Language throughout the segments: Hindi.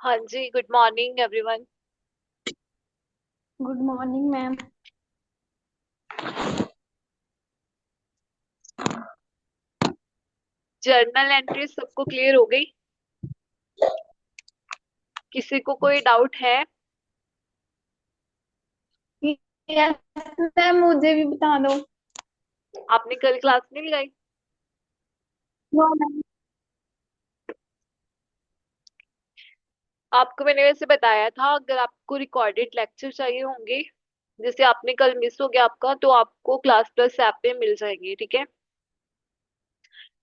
हाँ जी, good morning everyone. Good morning ma'am. Journal entry सबको क्लियर हो गई? किसी को कोई डाउट है? यस मैम, मुझे भी बता दो। आपने कल क्लास नहीं लगाई? No ma'am. आपको मैंने वैसे बताया था, अगर आपको रिकॉर्डेड लेक्चर चाहिए होंगे, जैसे आपने कल मिस हो गया आपका, तो आपको क्लास प्लस ऐप पे मिल जाएंगे। ठीक है,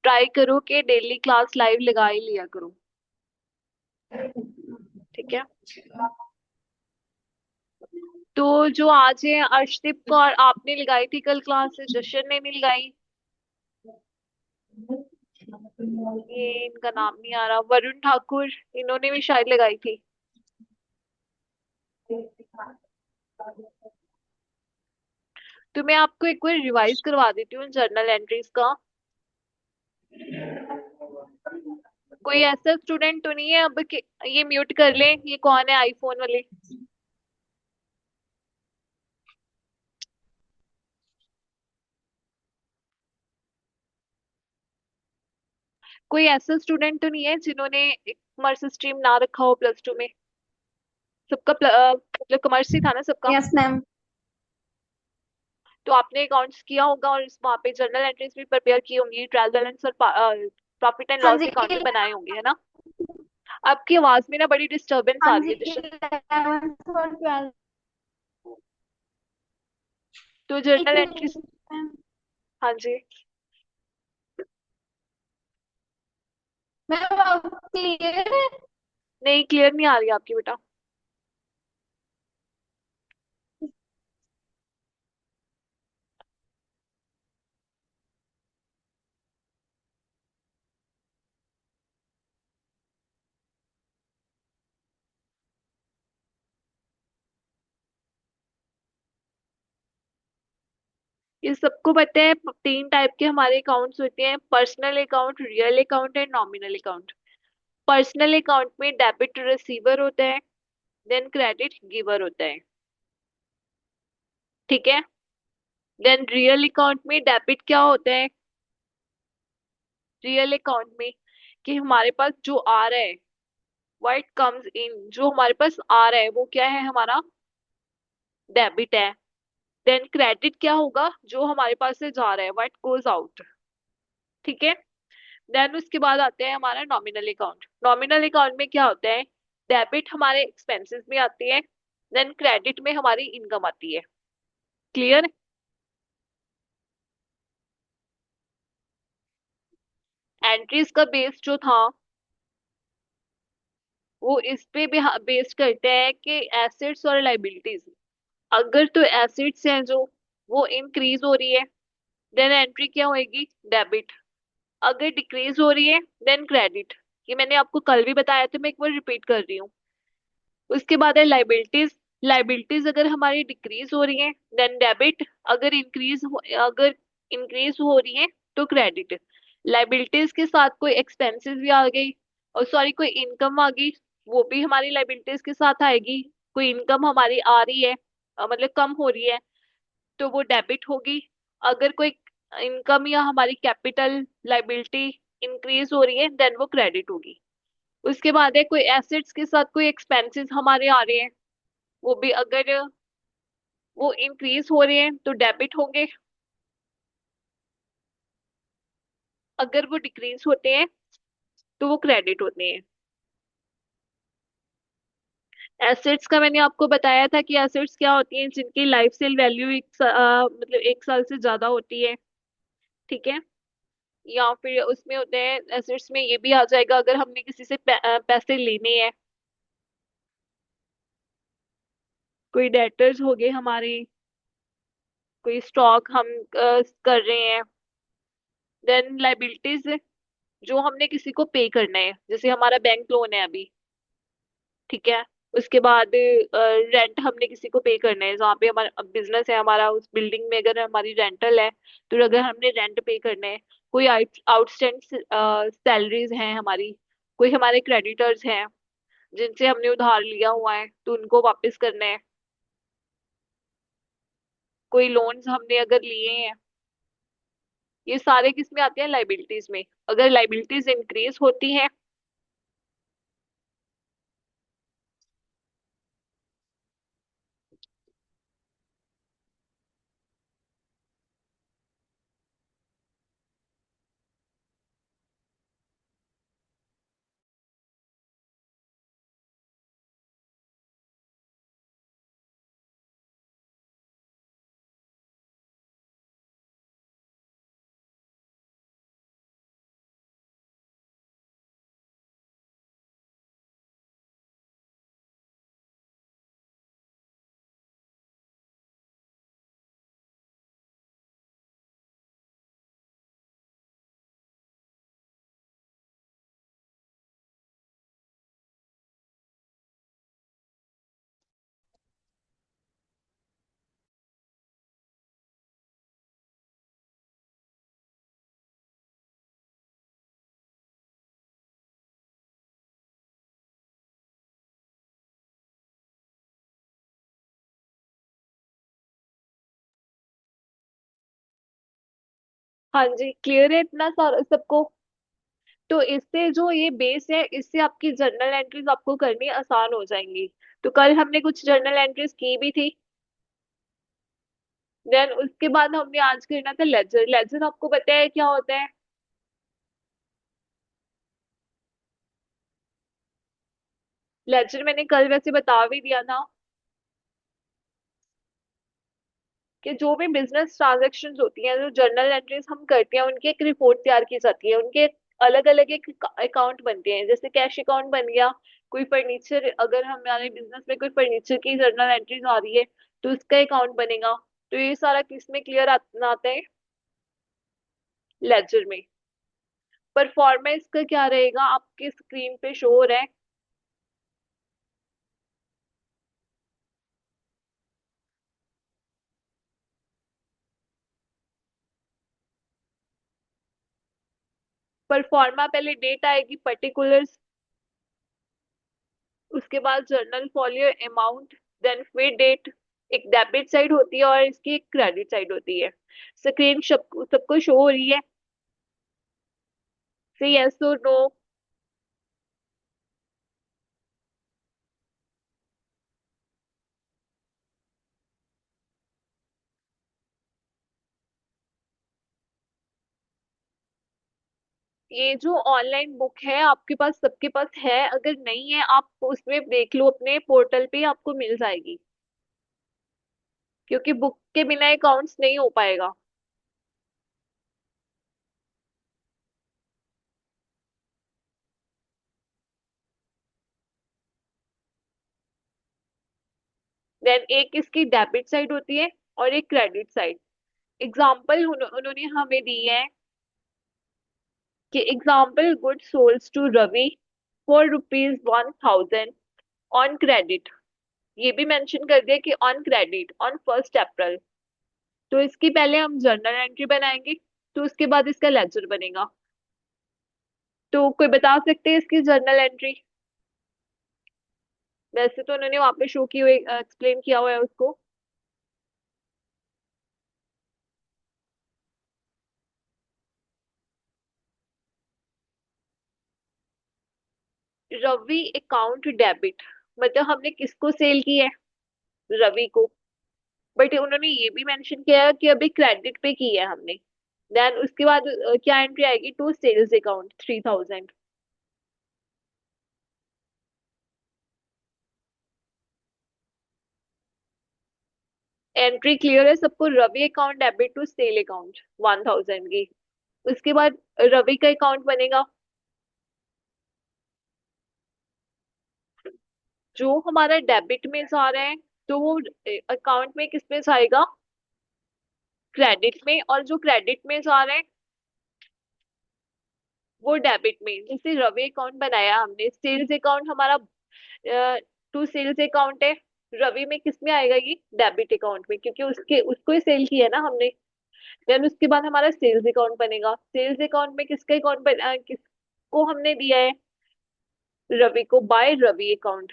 ट्राई करो कि डेली क्लास लाइव लगा ही लिया करो। ठीक है, तो जो आज है अर्शदीप को, और आपने लगाई थी कल क्लास, जशन ने नहीं लगाई। ये इनका नाम नहीं आ रहा, वरुण ठाकुर, इन्होंने भी शायद लगाई थी। तो मैं आपको एक बार रिवाइज करवा देती हूँ जर्नल एंट्रीज का। कोई ऐसा स्टूडेंट तो नहीं है अब कि ये म्यूट कर ले? ये कौन है आईफोन वाले? कोई ऐसा स्टूडेंट तो नहीं है जिन्होंने कॉमर्स स्ट्रीम ना रखा हो प्लस टू में? सबका मतलब कॉमर्स ही था ना सबका? Yes ma'am. तो आपने अकाउंट्स किया होगा और वहाँ पे जर्नल एंट्रीज भी प्रिपेयर की होंगी, ट्रायल बैलेंस और प्रॉफिट एंड हाँ लॉस जी। अकाउंट भी बनाए होंगे, है ना? आपकी आवाज में ना बड़ी डिस्टरबेंस हाँ आ रही जी, है जशन। 11th और 12th। तो एक जर्नल एंट्रीज। Minute ma'am. हाँ जी। मैम अब क्लियर है? नहीं, क्लियर नहीं आ रही आपकी बेटा। ये सबको पता है, तीन टाइप के हमारे अकाउंट्स होते हैं: personal account, real account and nominal account. Personal account में डेबिट रिसीवर होता है, देन क्रेडिट गिवर होता है। ठीक है, देन रियल अकाउंट में डेबिट क्या होता है? रियल अकाउंट में कि हमारे पास जो आ रहा है, व्हाट कम्स इन, जो हमारे पास आ रहा है वो क्या है हमारा? डेबिट है। देन क्रेडिट क्या होगा? जो हमारे पास से जा रहा है, व्हाट गोज आउट। ठीक है, देन उसके बाद आते हैं हमारा नॉमिनल अकाउंट। नॉमिनल अकाउंट में क्या होता है? डेबिट हमारे एक्सपेंसेस में आती है, देन क्रेडिट में हमारी इनकम आती है। क्लियर? एंट्रीज का बेस जो था वो इस पे भी बेस्ड करते हैं कि एसेट्स और लाइबिलिटीज। अगर तो एसेट्स हैं जो, वो इंक्रीज हो रही है, देन एंट्री क्या होएगी? डेबिट। अगर डिक्रीज हो रही है, देन क्रेडिट। ये मैंने आपको कल भी बताया था, मैं एक बार रिपीट कर रही हूँ। उसके बाद है लाइबिलिटीज। लाइबिलिटीज अगर हमारी डिक्रीज हो रही है, देन डेबिट। अगर अगर इंक्रीज हो रही है, तो क्रेडिट। लाइबिलिटीज के साथ कोई एक्सपेंसेस भी आ गई, और सॉरी कोई इनकम आ गई, वो भी हमारी लाइबिलिटीज के साथ आएगी। कोई इनकम हमारी आ रही है, मतलब कम हो रही है, तो वो डेबिट होगी। अगर कोई इनकम या हमारी कैपिटल लाइबिलिटी इंक्रीज हो रही है, देन वो क्रेडिट होगी। उसके बाद है कोई एसेट्स के साथ कोई एक्सपेंसेस हमारे आ रहे हैं, वो भी अगर वो इंक्रीज हो रहे हैं तो डेबिट होंगे। अगर वो डिक्रीज होते हैं तो वो क्रेडिट होते हैं। एसेट्स का मैंने आपको बताया था कि एसेट्स क्या होती हैं, जिनकी लाइफ सेल वैल्यू मतलब 1 साल से ज्यादा होती है। ठीक है, या फिर उसमें होते हैं एसेट्स में ये भी आ जाएगा अगर हमने किसी से पैसे लेने हैं। कोई डेटर्स हो गए हमारे, कोई स्टॉक हम कर रहे हैं। देन लाइबिलिटीज, जो हमने किसी को पे करना है, जैसे हमारा बैंक लोन है अभी। ठीक है, उसके बाद रेंट हमने किसी को पे करना है, जहाँ पे हमारा बिजनेस है, हमारा उस बिल्डिंग में अगर हमारी रेंटल है, तो अगर हमने रेंट पे करना है। कोई आउटस्टैंड सैलरीज हैं हमारी, कोई हमारे क्रेडिटर्स हैं, जिनसे हमने उधार लिया हुआ है तो उनको वापस करना है। कोई लोन्स हमने अगर लिए हैं, ये सारे किस में आते हैं, लाइबिलिटीज में। अगर लाइबिलिटीज इंक्रीज होती हैं। हाँ जी, क्लियर है इतना सारा सबको। तो इससे जो ये बेस है, इससे आपकी जर्नल एंट्रीज आपको करनी आसान हो जाएंगी। तो कल हमने कुछ जर्नल एंट्रीज की भी थी। देन उसके बाद हमने आज करना था लेजर। लेजर आपको पता है क्या होता है? लेजर मैंने कल वैसे बता भी दिया था कि जो भी बिजनेस ट्रांजैक्शंस होती हैं, जो जर्नल एंट्रीज हम करते हैं, उनकी एक रिपोर्ट तैयार की जाती है। उनके अलग अलग एक अकाउंट बनते हैं। जैसे कैश अकाउंट बन गया। कोई फर्नीचर, अगर हमारे बिजनेस में कोई फर्नीचर की जर्नल एंट्रीज आ रही है तो उसका अकाउंट बनेगा। तो ये सारा किस में क्लियर आता है? लेजर में। परफॉर्मेंस का क्या रहेगा, आपके स्क्रीन पे शो हो रहा है। परफॉर्मा पहले डेट आएगी, पर्टिकुलर्स। उसके बाद जर्नल फॉलियो अमाउंट। देन फिर डेट। एक डेबिट साइड होती है और इसकी एक क्रेडिट साइड होती है। स्क्रीन सबको शो हो रही है? से यस और नो। ये जो ऑनलाइन बुक है आपके पास, सबके पास है? अगर नहीं है, आप उसमें देख लो, अपने पोर्टल पे आपको मिल जाएगी। क्योंकि बुक के बिना अकाउंट्स नहीं हो पाएगा। देन एक इसकी डेबिट साइड होती है और एक क्रेडिट साइड। एग्जाम्पल उन्होंने हमें दी है कि example goods sold to Ravi for ₹1,000 on credit. ये भी मेंशन कर दिया कि ऑन क्रेडिट ऑन 1 अप्रैल। तो इसकी पहले हम जर्नल एंट्री बनाएंगे, तो उसके बाद इसका लेजर बनेगा। तो कोई बता सकते हैं इसकी जर्नल एंट्री? वैसे तो उन्होंने वहां पे शो की हुई, एक्सप्लेन किया हुआ है उसको। रवि अकाउंट डेबिट, मतलब हमने किसको सेल की है? रवि को। बट उन्होंने ये भी मेंशन किया है कि अभी क्रेडिट पे की है हमने। देन उसके बाद क्या एंट्री आएगी, to sales account 3,000। Entry clear है सबको? Ravi account debit to sale account 1,000 की। उसके बाद रवि का अकाउंट बनेगा। जो हमारा डेबिट में जा रहा है, तो वो अकाउंट में किस में जाएगा? क्रेडिट में। और जो क्रेडिट में जा रहा है वो डेबिट में। जैसे रवि अकाउंट बनाया हमने, सेल्स अकाउंट हमारा टू सेल्स अकाउंट है। रवि में किस में आएगा ये? डेबिट अकाउंट में, क्योंकि उसके उसको ही सेल किया है ना हमने। देन उसके बाद हमारा सेल्स अकाउंट बनेगा। सेल्स अकाउंट में किसका अकाउंट किसको हमने दिया है? रवि को बाय रवि अकाउंट।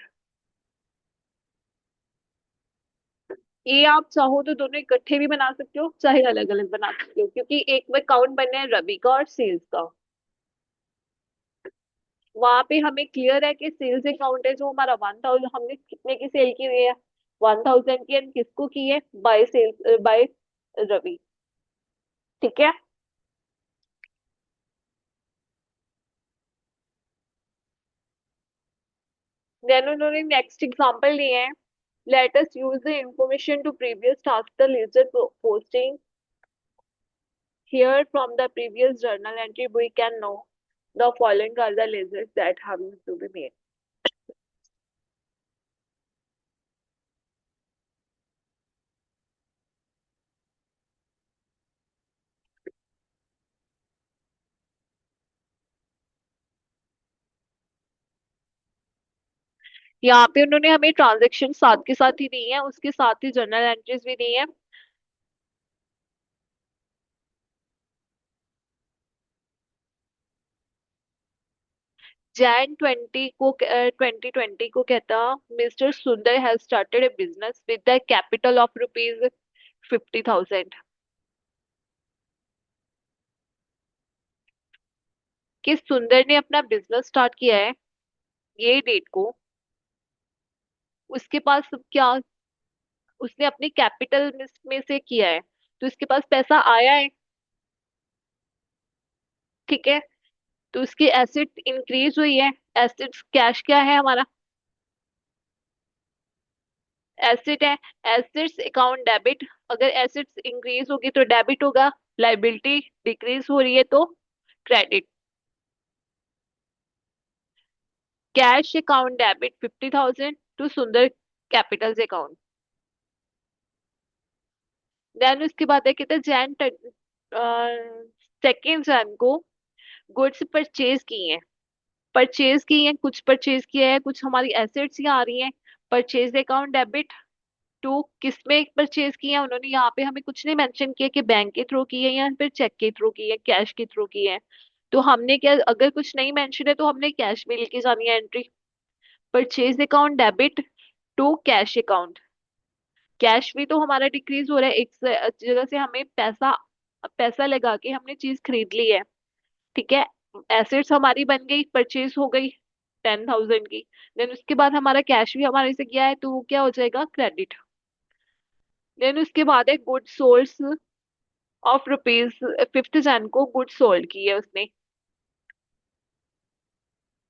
ये आप चाहो तो दोनों इकट्ठे भी बना सकते हो, चाहे अलग अलग बना सकते हो, क्योंकि एक में अकाउंट बनना है रवि का और सेल्स का। वहां पे हमें क्लियर है कि सेल्स अकाउंट है जो हमारा 1000, हमने कितने की सेल की हुई है, 1000 की, एंड किसको की है, बाय सेल्स, बाय रवि। ठीक है। देन उन्होंने नेक्स्ट एग्जांपल लिए हैं। Let us use the information to previous task the ledger posting here from the previous journal entry we can know the following are the lasers that have to be made। यहाँ पे उन्होंने हमें ट्रांजेक्शन साथ के साथ ही दी है, उसके साथ ही जर्नल एंट्रीज भी दी है। Jan 20 को 2020 को कहता, मिस्टर सुंदर has started A business with the capital of rupees 50,000। किस सुंदर ने अपना बिजनेस स्टार्ट किया है ये डेट को, उसके पास क्या, उसने अपनी कैपिटल में से किया है, तो उसके पास पैसा आया है। ठीक है। तो उसकी एसेट इंक्रीज हुई है। एसेट्स कैश क्या है हमारा, एसेट है। एसेट्स अकाउंट डेबिट, अगर एसेट्स इंक्रीज होगी तो डेबिट होगा, लाइबिलिटी डिक्रीज हो रही है तो credit. Cash account debit 50,000 to Sundar capitals account. Then उसके बाद है कहते हैं जैन 2 जैन को गुड्स परचेज किए हैं। परचेज की है, कुछ परचेज किया है, कुछ हमारी एसेट्स यहाँ आ रही हैं। परचेज अकाउंट डेबिट टू किस में परचेज किया है, उन्होंने यहाँ पे हमें कुछ नहीं मेंशन किया कि बैंक के थ्रू की है या फिर चेक के थ्रू की है, कैश के थ्रू की है। तो हमने क्या, अगर कुछ नहीं मेंशन है तो हमने कैश में लेके जानी है entry. Purchase account debit to cash account. Cash भी तो हमारा डिक्रीज हो रहा है, एक जगह से हमें पैसा पैसा लगा के हमने चीज खरीद ली है। ठीक है। एसेट्स हमारी बन गई, परचेज हो गई 10,000 की। देन उसके बाद हमारा कैश भी हमारे से गया है, तो वो क्या हो जाएगा, क्रेडिट। देन उसके बाद है good sold off rupees 5th Jain को गुड सोल्ड की है उसने।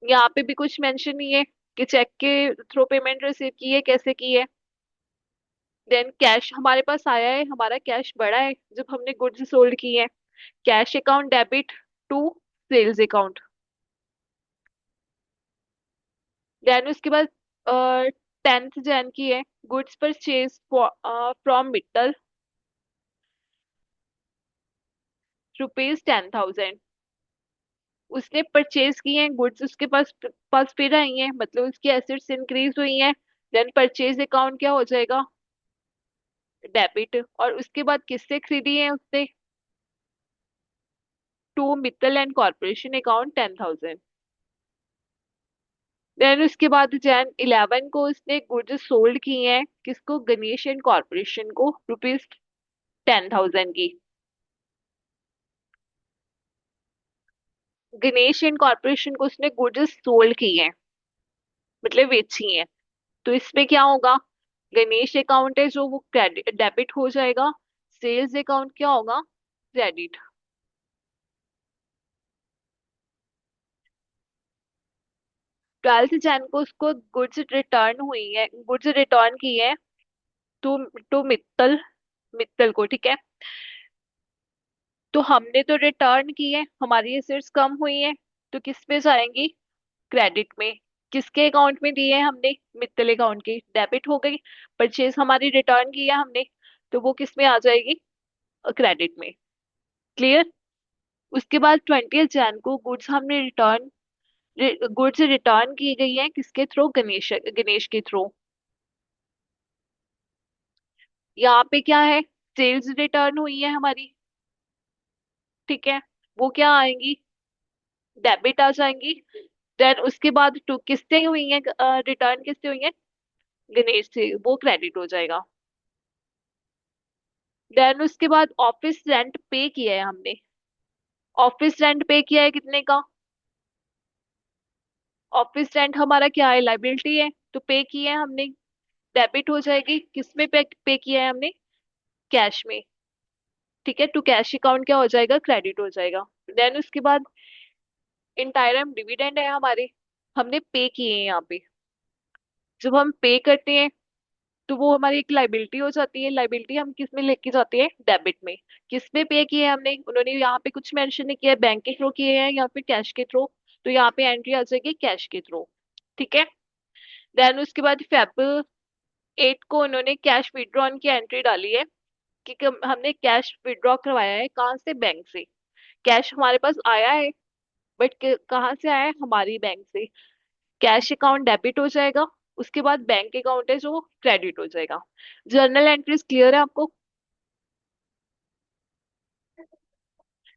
यहाँ पे भी कुछ मेंशन नहीं है कि चेक के थ्रू पेमेंट रिसीव की है, कैसे की है। देन कैश हमारे पास आया है, हमारा कैश बढ़ा है जब हमने गुड्स सोल्ड की है। Cash account debit to sales account. Then उसके बाद 10th जैन की है, goods purchase from Mittal rupees 10,000। उसने परचेज किए हैं गुड्स, उसके पास पास फिर आई हैं, मतलब उसकी एसेट्स इंक्रीज हुई हैं। देन परचेज अकाउंट क्या हो जाएगा, डेबिट। और उसके बाद किससे खरीदी है उसने, to Mittal and corporation account 10,000। Then उसके बाद Jan 11 को उसने गुड्स सोल्ड किए हैं, किसको, गणेश एंड कॉर्पोरेशन को रुपीज 10,000 की। गणेश एंड कॉर्पोरेशन को उसने गुड्स सोल्ड की हैं, मतलब बेची हैं। तो इसमें क्या होगा, गणेश अकाउंट है जो वो क्रेडिट डेबिट हो जाएगा, सेल्स अकाउंट क्या होगा, क्रेडिट। 12th जैन को उसको गुड्स रिटर्न हुई है, गुड्स रिटर्न की है टू टू मित्तल, मित्तल को। ठीक है। तो हमने तो रिटर्न की है, हमारी एसेट्स कम हुई है, तो किस पे जाएंगी, क्रेडिट में। किसके अकाउंट में दिए हैं हमने, मित्तल अकाउंट की, डेबिट हो गई। परचेज हमारी रिटर्न की है हमने, तो वो किस में आ जाएगी, क्रेडिट में। क्लियर। उसके बाद 20th जैन को गुड्स हमने रिटर्न, गुड्स रिटर्न की गई है किसके थ्रू, गणेश गणेश के थ्रू। यहाँ पे क्या है, सेल्स रिटर्न हुई है हमारी। ठीक है। वो क्या आएंगी, डेबिट आ जाएंगी। देन उसके बाद टू किससे हुई है, रिटर्न किससे हुई है, गणेश से, वो क्रेडिट हो जाएगा। देन उसके बाद ऑफिस रेंट पे किया है हमने, ऑफिस रेंट पे किया है कितने का, ऑफिस रेंट हमारा क्या है, लाइबिलिटी है, तो पे किया है हमने, डेबिट हो जाएगी। किसमें पे किया है हमने, कैश में। ठीक है, टू कैश अकाउंट क्या हो जाएगा, क्रेडिट हो जाएगा। देन उसके बाद इंटायरम डिविडेंड है हमारे, हमने पे किए हैं यहाँ पे। जब हम पे करते हैं तो वो हमारी एक लाइबिलिटी हो जाती है, लाइबिलिटी हम किस में लेके जाते हैं, डेबिट में। किस में पे किए हैं हमने, उन्होंने यहाँ पे कुछ मेंशन नहीं किया है, बैंक के थ्रू किए हैं या फिर कैश के थ्रू, तो यहाँ पे एंट्री आ जाएगी कैश के थ्रू। ठीक है। देन उसके बाद फेब 8 को उन्होंने कैश विड्रॉन की एंट्री डाली है कि हमने कैश विड्रॉ करवाया है, कहाँ से, बैंक से। कैश हमारे पास आया है, बट कहाँ से आया है, हमारी बैंक से। कैश अकाउंट डेबिट हो जाएगा, उसके बाद बैंक अकाउंट है जो क्रेडिट हो जाएगा। जर्नल एंट्रीज क्लियर है आपको।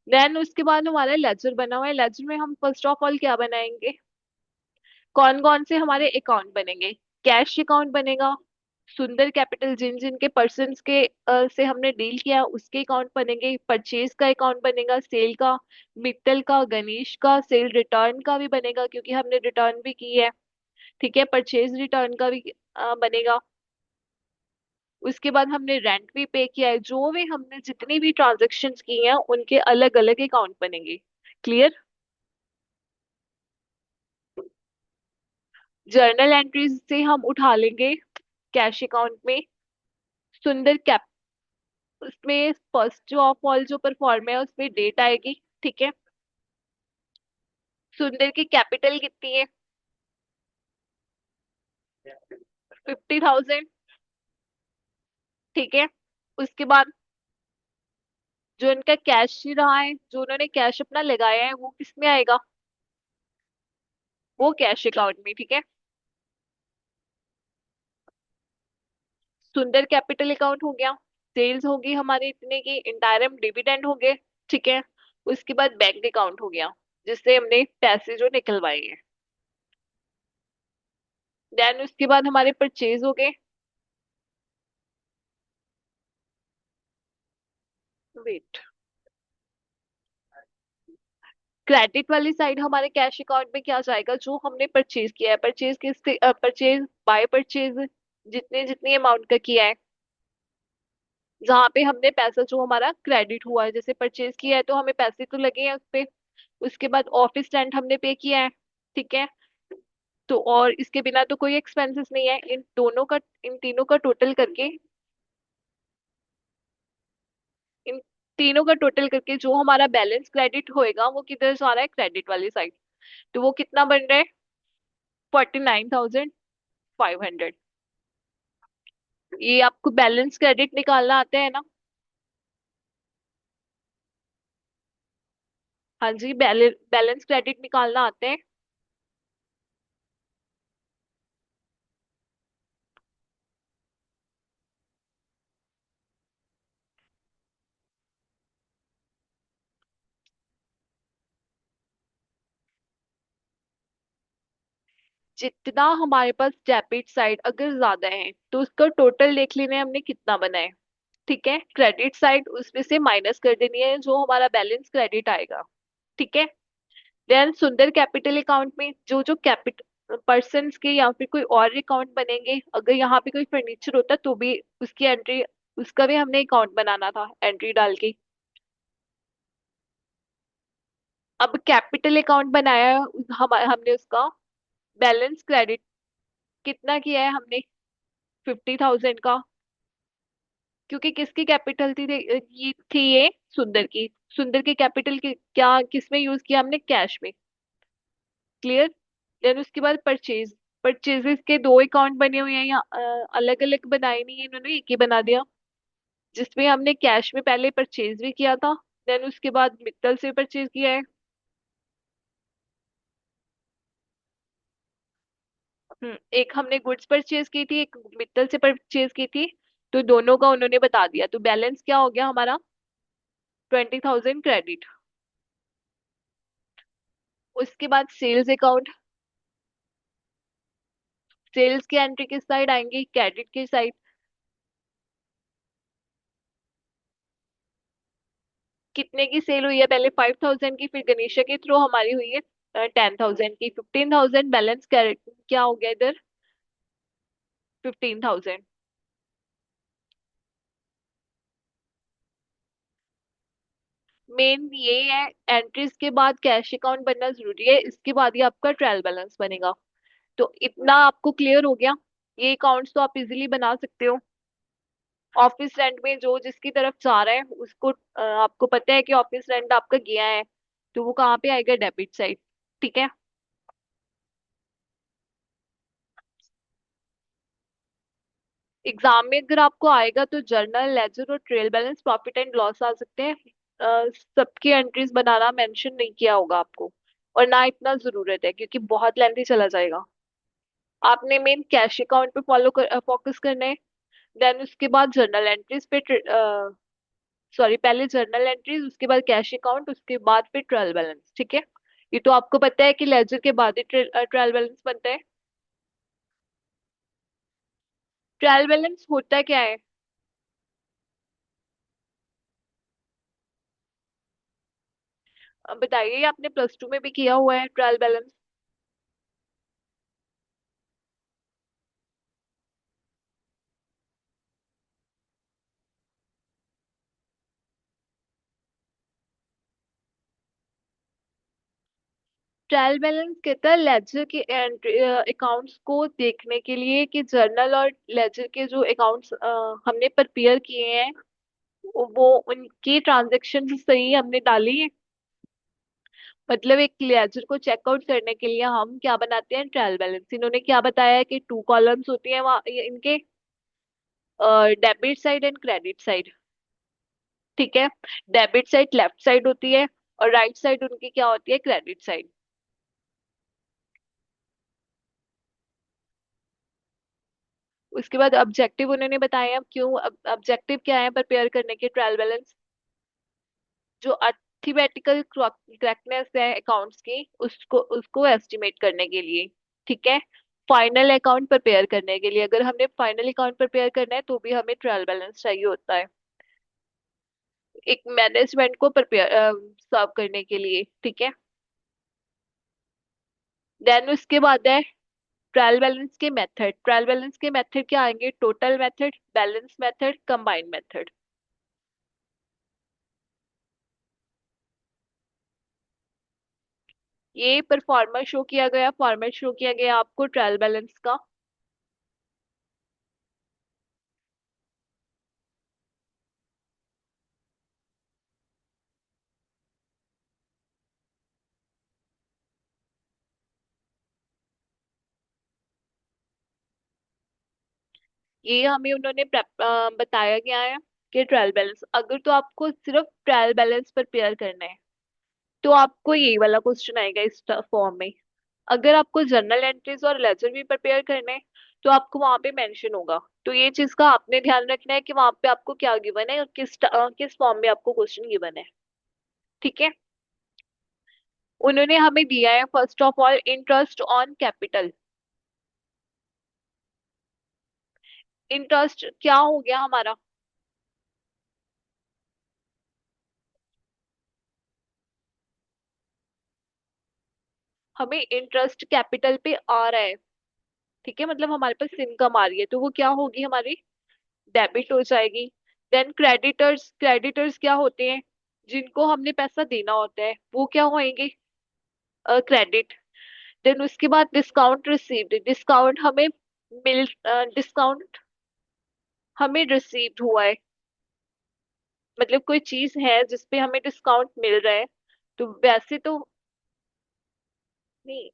देन उसके बाद हमारा लेजर बना हुआ है, लेजर में हम फर्स्ट ऑफ ऑल क्या बनाएंगे, कौन कौन से हमारे अकाउंट बनेंगे, कैश अकाउंट बनेगा, सुंदर कैपिटल जिन जिन के पर्सन्स के से हमने डील किया उसके अकाउंट बनेंगे, परचेज का अकाउंट बनेगा, सेल का, मित्तल का, गणेश का, सेल रिटर्न का भी बनेगा क्योंकि हमने रिटर्न भी की है। ठीक है, परचेज रिटर्न का भी बनेगा। उसके बाद हमने रेंट भी पे किया है, जो भी हमने जितनी भी ट्रांजेक्शन्स की हैं उनके अलग अलग अकाउंट बनेंगे। क्लियर। जर्नल एंट्रीज से हम उठा लेंगे कैश अकाउंट में सुंदर कैप, उसमें फर्स्ट ऑफ ऑल जो परफॉर्म है उसमें डेट आएगी। ठीक है। सुंदर की कैपिटल कितनी है, 50,000। ठीक है। उसके बाद जो इनका कैश ही रहा है, जो उन्होंने कैश अपना लगाया है, वो किस में आएगा, वो कैश अकाउंट में। ठीक है। सुंदर कैपिटल अकाउंट हो गया, सेल्स होगी हमारे इतने की, इंटायरम डिविडेंड हो गए। ठीक है। उसके बाद बैंक अकाउंट हो गया जिससे हमने पैसे जो निकलवाए हैं। देन उसके बाद हमारे परचेज हो गए। वेट, क्रेडिट वाली साइड हमारे कैश अकाउंट में क्या जाएगा, जो हमने परचेज किया है, परचेज किस, परचेज बाय परचेज, जितने जितनी अमाउंट का किया है, जहाँ पे हमने पैसा जो हमारा क्रेडिट हुआ है, जैसे परचेज किया है तो हमें पैसे तो लगे हैं उस पे। उसके बाद ऑफिस रेंट हमने पे किया है। ठीक है। तो और इसके बिना तो कोई एक्सपेंसेस नहीं है, इन दोनों का, इन तीनों का टोटल करके, इन तीनों का टोटल करके जो हमारा बैलेंस क्रेडिट होएगा वो किधर जा रहा है, क्रेडिट वाली साइड। तो वो कितना बन रहा है, 49,500। ये आपको बैलेंस क्रेडिट निकालना आता है ना। हाँ जी, बैलेंस क्रेडिट निकालना आता है। जितना हमारे पास डेबिट साइड अगर ज्यादा है तो उसका टोटल देख लेना है हमने कितना बना है। ठीक है, क्रेडिट साइड उसमें से माइनस कर देनी है जो हमारा बैलेंस क्रेडिट आएगा। ठीक है। देन सुंदर कैपिटल अकाउंट में जो जो कैपिट पर्सन के या फिर कोई और अकाउंट बनेंगे, अगर यहाँ पे कोई फर्नीचर होता तो भी उसकी एंट्री, उसका भी हमने अकाउंट बनाना था एंट्री डाल के। अब कैपिटल अकाउंट बनाया है, हमने उसका बैलेंस क्रेडिट कितना किया है हमने, 50,000 का। क्योंकि किसकी कैपिटल थी, ये थी ये सुंदर की, सुंदर की कैपिटल की क्या किस में यूज किया हमने, कैश में। क्लियर। देन उसके बाद परचेज, परचेजेस के दो अकाउंट बने हुए हैं, या अलग अलग बनाए नहीं है इन्होंने, एक ही बना दिया, जिसमें हमने कैश में पहले परचेज भी किया था, देन उसके बाद मित्तल से परचेज किया है। एक हमने गुड्स परचेज की थी, एक मित्तल से परचेज की थी, तो दोनों का उन्होंने बता दिया, तो बैलेंस क्या हो गया हमारा, 20,000 क्रेडिट। उसके बाद सेल्स अकाउंट, सेल्स की एंट्री किस साइड आएंगी, क्रेडिट की साइड। कितने की सेल हुई है पहले, 5,000 की, फिर गणेशा के थ्रू हमारी हुई है 10,000 की, 15,000 बैलेंस क्या हो गया इधर, 15,000। मेन ये है, एंट्रीज के बाद कैश अकाउंट बनना जरूरी है, इसके बाद ही आपका ट्रायल बैलेंस बनेगा। तो इतना आपको क्लियर हो गया। ये अकाउंट्स तो आप इजीली बना सकते हो। ऑफिस रेंट में जो जिसकी तरफ जा रहा है उसको आपको पता है कि ऑफिस रेंट आपका गया है, तो वो कहाँ पे आएगा, डेबिट साइड। ठीक है। एग्जाम में अगर आपको आएगा तो जर्नल लेजर और trial balance, profit and loss आ सकते हैं। सबकी एंट्रीज बनाना मेंशन नहीं किया होगा आपको, और ना इतना जरूरत है क्योंकि बहुत लेंथी चला जाएगा। आपने मेन कैश अकाउंट पे फोकस करना है। देन उसके बाद जर्नल एंट्रीज पे, सॉरी, पहले जर्नल एंट्रीज, उसके बाद कैश अकाउंट, उसके बाद फिर ट्रायल बैलेंस। ठीक है। ये तो आपको पता है कि लेजर के बाद ही ट्रायल बैलेंस बनता है। ट्रायल बैलेंस होता क्या है, अब बताइए, आपने प्लस टू में भी किया हुआ है ट्रायल बैलेंस। ट्रायल बैलेंस कहता है लेजर के अकाउंट्स को देखने के लिए कि जर्नल और लेजर के जो अकाउंट्स हमने प्रिपेयर किए हैं वो उनकी ट्रांजेक्शन सही हमने डाली है। मतलब एक लेजर को चेकआउट करने के लिए हम क्या बनाते हैं, ट्रायल बैलेंस। इन्होंने क्या बताया है कि टू कॉलम्स होती हैं वहाँ इनके, debit side and credit side. ठीक है। डेबिट साइड लेफ्ट साइड होती है, और राइट साइड उनकी क्या होती है, क्रेडिट साइड। उसके बाद ऑब्जेक्टिव उन्होंने बताया, अब क्यों, ऑब्जेक्टिव क्या है प्रिपेयर करने के ट्रायल बैलेंस, जो अर्थमेटिकल करेक्टनेस है अकाउंट्स की उसको उसको एस्टिमेट करने के लिए। ठीक है। फाइनल अकाउंट प्रिपेयर करने के लिए, अगर हमने फाइनल अकाउंट प्रिपेयर करना है तो भी हमें ट्रायल बैलेंस चाहिए होता है, एक मैनेजमेंट को प्रिपेयर सर्व करने के लिए। ठीक है। देन उसके बाद है ट्रायल बैलेंस के मेथड। ट्रायल बैलेंस के मेथड क्या आएंगे, total method, balance method, combined method. ये परफॉर्मर शो किया गया, फॉर्मेट शो किया गया आपको ट्रायल बैलेंस का। ये हमें उन्होंने बताया गया है कि ट्रायल बैलेंस, अगर तो आपको सिर्फ ट्रायल बैलेंस प्रिपेयर करना है तो आपको यही वाला क्वेश्चन आएगा इस फॉर्म में। अगर आपको जर्नल एंट्रीज और लेजर भी प्रिपेयर करने हैं तो आपको वहां पे मेंशन होगा। तो ये चीज का आपने ध्यान रखना है कि वहां पे आपको क्या गिवन है और किस फॉर्म में आपको क्वेश्चन गिवन है। ठीक है। उन्होंने हमें दिया है first of all interest on capital. Interest क्या हो गया हमारा, हमें इंटरेस्ट कैपिटल पे आ रहा है। ठीक है, मतलब हमारे पास इनकम आ रही है, तो वो क्या होगी हमारी, डेबिट हो जाएगी। देन क्रेडिटर्स, क्रेडिटर्स क्या होते हैं, जिनको हमने पैसा देना होता है वो क्या होंगे, क्रेडिट। देन उसके बाद डिस्काउंट रिसीव्ड, डिस्काउंट हमें मिल डिस्काउंट हमें रिसीव्ड हुआ है, मतलब कोई चीज है जिसपे हमें डिस्काउंट मिल रहा है। तो वैसे तो नहीं,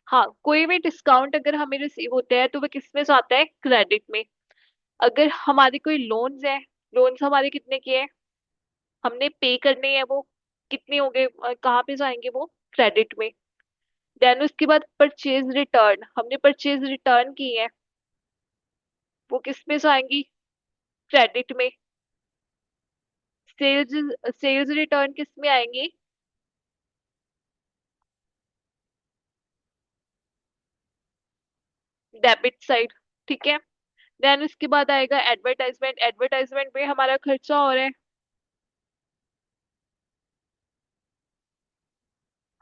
हाँ, कोई भी डिस्काउंट अगर हमें रिसीव होता है तो वो किस में जाता है, क्रेडिट में। अगर हमारे कोई लोन्स है, लोन्स हमारे कितने के हैं, हमने पे करने हैं, वो कितने हो गए, कहाँ पे जाएंगे वो, क्रेडिट में। देन उसके बाद परचेज रिटर्न, हमने परचेज रिटर्न की है, वो किस में जाएंगी, क्रेडिट में। सेल्स सेल्स रिटर्न किस में आएंगी, डेबिट साइड। ठीक है। देन उसके बाद आएगा एडवर्टाइजमेंट। एडवर्टाइजमेंट में हमारा खर्चा हो रहा है,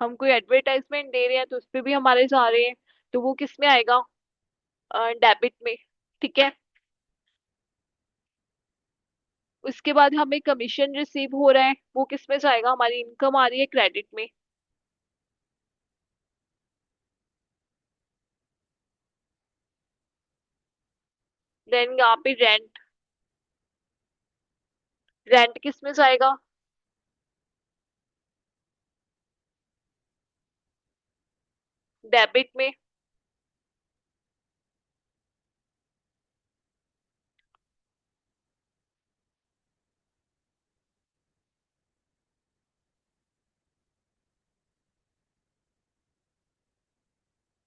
हम कोई एडवर्टाइजमेंट दे रहे हैं तो उस पे भी हमारे जा रहे हैं, तो वो किस में आएगा? डेबिट में। ठीक है। उसके बाद हमें कमीशन रिसीव हो रहा है, वो किस में जाएगा? हमारी इनकम आ रही है क्रेडिट में। देन यहाँ पे रेंट, रेंट किस में जाएगा? डेबिट में।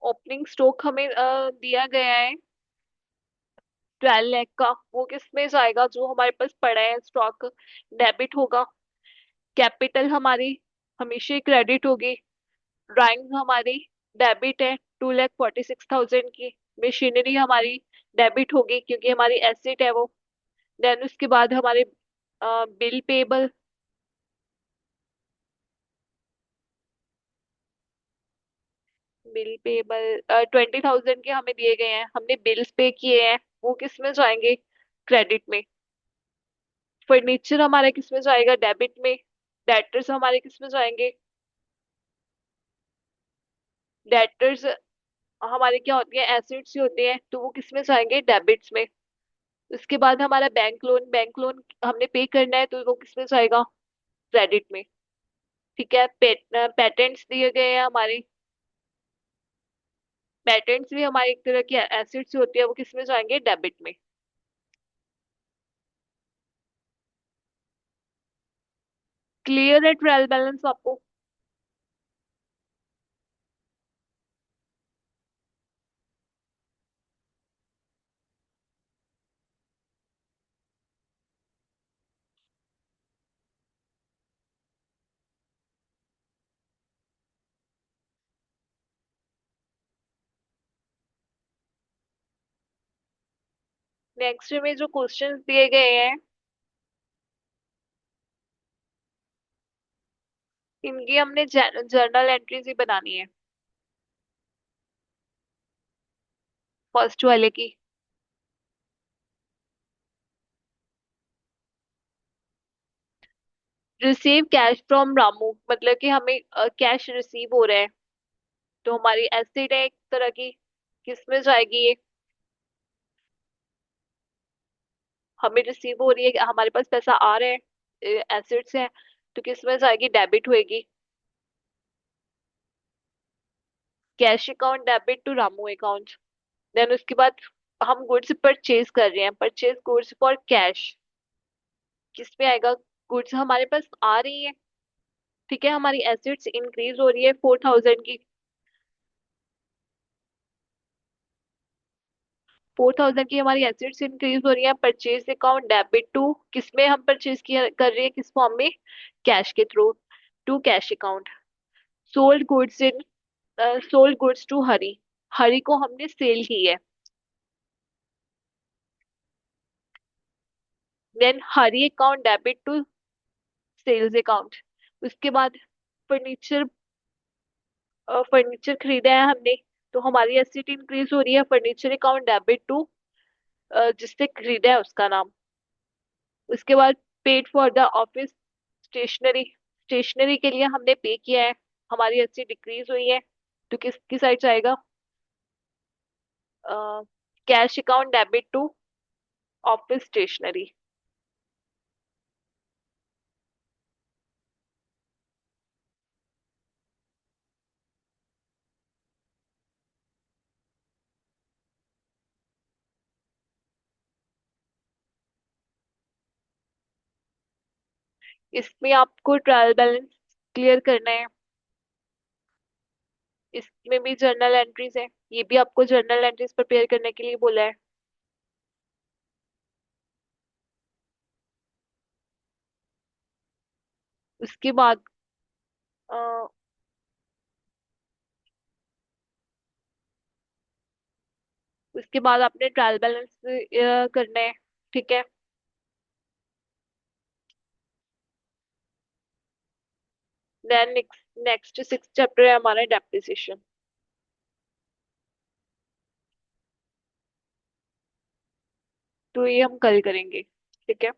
ओपनिंग स्टॉक हमें दिया गया है 12 लाख का, वो किस में जाएगा? जो हमारे पास पड़ा है स्टॉक, डेबिट होगा। कैपिटल हमारी हमेशा क्रेडिट होगी। ड्राइंग हमारी डेबिट है 2,46,000 की। मशीनरी हमारी डेबिट होगी क्योंकि हमारी एसेट है वो। देन उसके बाद हमारे बिल पेबल, बिल पेबल 20,000 के हमें दिए गए हैं, हमने बिल्स पे किए हैं, वो किस में जाएंगे? क्रेडिट में। फर्नीचर हमारा किस में जाएगा? डेबिट में। डेटर्स हमारे किस में जाएंगे? डेटर्स हमारे क्या होती है? एसेट्स ही होते हैं, तो वो किस में जाएंगे? डेबिट्स में। उसके बाद हमारा बैंक लोन, बैंक लोन हमने पे करना है तो वो किस में जाएगा? क्रेडिट में। ठीक है। पेटेंट्स दिए गए हैं हमारे, पेटेंट्स भी हमारी एक तरह की एसेट्स होती है, वो किस में जाएंगे? डेबिट में। क्लियर है ट्रायल बैलेंस आपको? नेक्स्ट में जो क्वेश्चंस दिए गए हैं, इनकी हमने जर्नल एंट्रीज ही बनानी है, फर्स्ट वाले की। रिसीव कैश फ्रॉम रामू, मतलब कि हमें कैश रिसीव हो रहा है, तो हमारी एसेट है एक तरह की, किस में जाएगी ये? हमें रिसीव हो रही है, हमारे पास पैसा आ रहा है, एसेट्स है, तो किस में जाएगी? डेबिट होएगी। Cash account debit to Ramu account. Then उसके बाद हम गुड्स परचेज कर रहे हैं, परचेज गुड्स फॉर कैश, किस में आएगा? गुड्स हमारे पास आ रही है, ठीक है, हमारी एसेट्स इंक्रीज हो रही है 4,000 की। 4,000 की हमारी एसेट्स इंक्रीज हो रही है। परचेज अकाउंट डेबिट टू, किस में हम परचेज किया कर रहे हैं, किस फॉर्म में? कैश के through, to cash account. Sold goods in, sold goods to Hari, Hari को हमने सेल की है। Then Hari account debit to sales account. उसके बाद फर्नीचर, फर्नीचर खरीदा है हमने, तो हमारी एसेट इंक्रीज हो रही है। फर्नीचर अकाउंट डेबिट टू जिससे खरीदा है उसका नाम। उसके बाद paid for the office stationery, stationery के लिए हमने पे किया है, हमारी एसेट डिक्रीज हुई है, तो किसकी साइड जाएगा? Cash account debit to office stationery. इसमें आपको ट्रायल बैलेंस क्लियर करना है, इसमें भी जर्नल एंट्रीज है, ये भी आपको जर्नल एंट्रीज प्रिपेयर करने के लिए बोला है। उसके बाद उसके बाद आपने ट्रायल बैलेंस करना है। ठीक है। देन नेक्स्ट सिक्स चैप्टर है हमारा डेप्रिसिएशन। तो ये हम कल करेंगे। ठीक है।